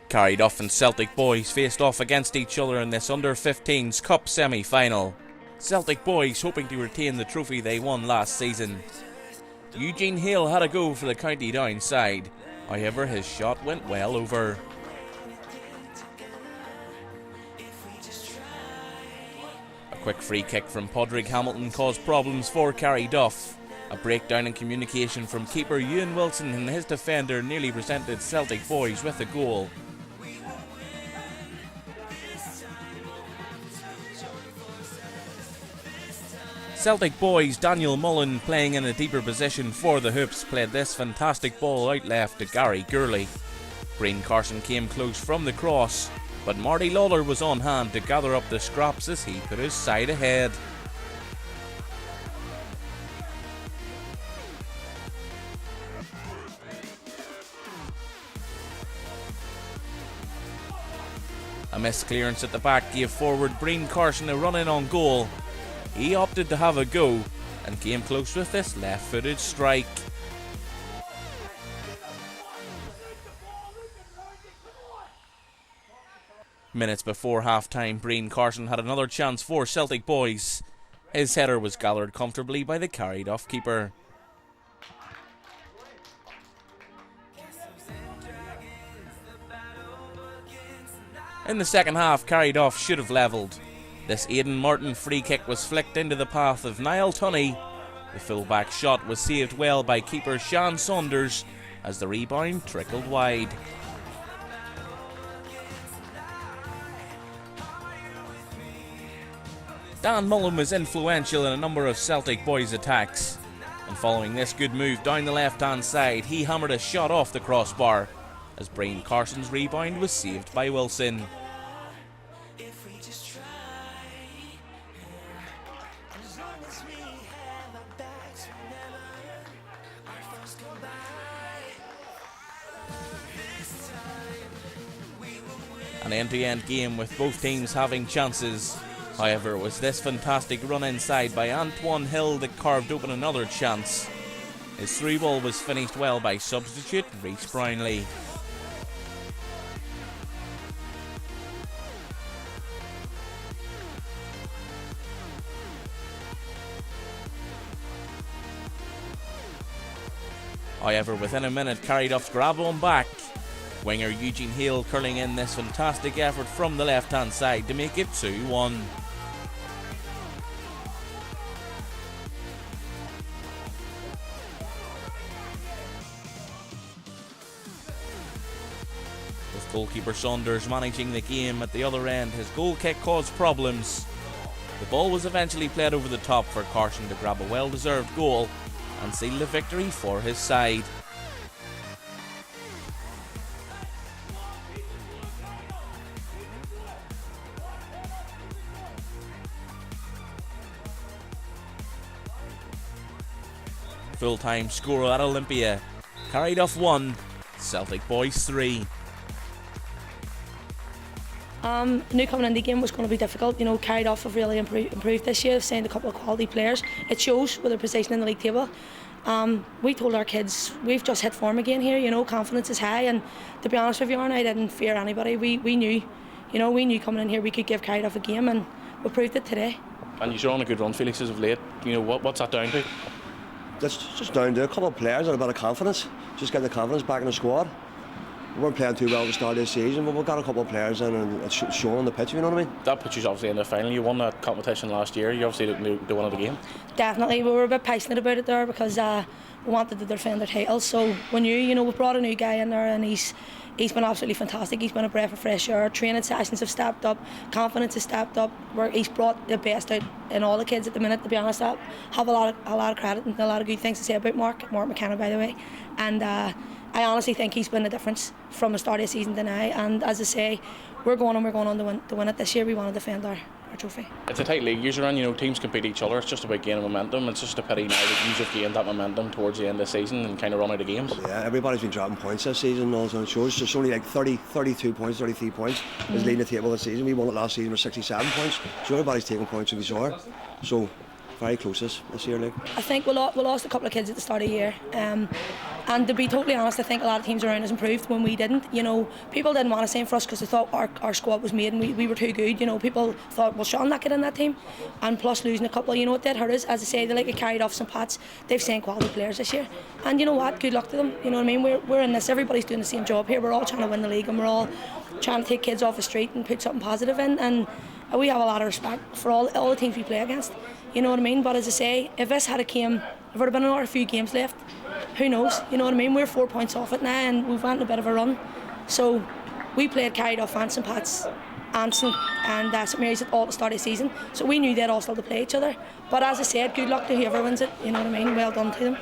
Carryduff and Celtic Boys faced off against each other in this Under-15s Cup semi-final. Celtic Boys hoping to retain the trophy they won last season. Eugene Hale had a go for the County Down side, however his shot went well over. A quick free kick from Podrick Hamilton caused problems for Carryduff. A breakdown in communication from keeper Ewan Wilson and his defender nearly presented Celtic Boys with a goal. Celtic Boys' Daniel Mullen, playing in a deeper position for the Hoops, played this fantastic ball out left to Gary Gurley. Breen Carson came close from the cross, but Marty Lawler was on hand to gather up the scraps as he put his side ahead. A missed clearance at the back gave forward Breen Carson a run-in on goal. He opted to have a go and came close with this left-footed strike. Minutes before half-time, Breen Carson had another chance for Celtic Boys. His header was gathered comfortably by the Carryduff keeper. In the second half, Carryduff should have levelled. This Aidan Martin free kick was flicked into the path of Niall Tunney. The full-back shot was saved well by keeper Sean Saunders as the rebound trickled wide. Dan Mullen was influential in a number of Celtic Boys attacks, and following this good move down the left-hand side, he hammered a shot off the crossbar as Breen Carson's rebound was saved by Wilson. An end-to-end game with both teams having chances. However, it was this fantastic run inside by Antoine Hill that carved open another chance. His through ball was finished well by substitute Rhys Brownlee. However, within a minute, Carryduff's grab on back. Winger Eugene Hale curling in this fantastic effort from the left-hand side to make it 2-1. With goalkeeper Saunders managing the game at the other end, his goal kick caused problems. The ball was eventually played over the top for Carson to grab a well-deserved goal and seal the victory for his side. Full-time score at Olympia. Carryduff 1, Celtic Boys 3. Knew coming into the game was going to be difficult. You know, Carryduff have really improved this year. They've signed a couple of quality players. It shows with their position in the league table. We told our kids we've just hit form again here. You know, confidence is high, and to be honest with you, I didn't fear anybody. We knew, we knew coming in here we could give Carryduff a game, and we proved it today. And you're on a good run, Felix, as of late. You know, what's that down to? That's just down to a couple of players and a bit of confidence. Just getting the confidence back in the squad. We weren't playing too well at the start of this season, but we've got a couple of players in and it's showing on the pitch, you know what I mean? That puts you obviously in the final. You won that competition last year. You obviously didn't do one of the game. Definitely, we were a bit passionate about it there because we wanted to defend the title. So we knew, we brought a new guy in there and he's been absolutely fantastic. He's been a breath of fresh air. Training sessions have stepped up, confidence has stepped up. He's brought the best out in all the kids at the minute. To be honest, I have a lot of credit and a lot of good things to say about Mark McKenna, by the way. And I honestly think he's been the difference from the start of the season to now. And as I say, we're going on to win it this year. We want to defend our trophy. It's a tight league you're in, teams compete each other. It's just about gaining momentum. It's just a pity now that you've gained that momentum towards the end of the season and kind of run out of games. Yeah, everybody's been dropping points this season. Also, it shows just only like 32 points, 33 points is leading the table this season. We won it last season with 67 points. So everybody's taking points from each other. So very close this year, Luke. I think we lost a couple of kids at the start of the year. And to be totally honest, I think a lot of teams around us improved when we didn't. You know, people didn't want to sign for us because they thought our squad was made and we were too good. You know, people thought, well, Sean not get in that team. And plus losing a couple, you know, it did hurt us. As I say, they like Carryduff and Pats, they've signed quality players this year. And you know what, good luck to them. You know what I mean? We're in this, everybody's doing the same job here. We're all trying to win the league and we're all trying to take kids off the street and put something positive in. And we have a lot of respect for all the teams we play against. You know what I mean? But as I say, if this had came, if there had been another few games left, who knows? You know what I mean? We're 4 points off it now and we've went on a bit of a run. So we played Carryduff, St Pat's, Anson and St Mary's at all at the start of the season. So we knew they'd all still to play each other. But as I said, good luck to whoever wins it. You know what I mean? Well done to them.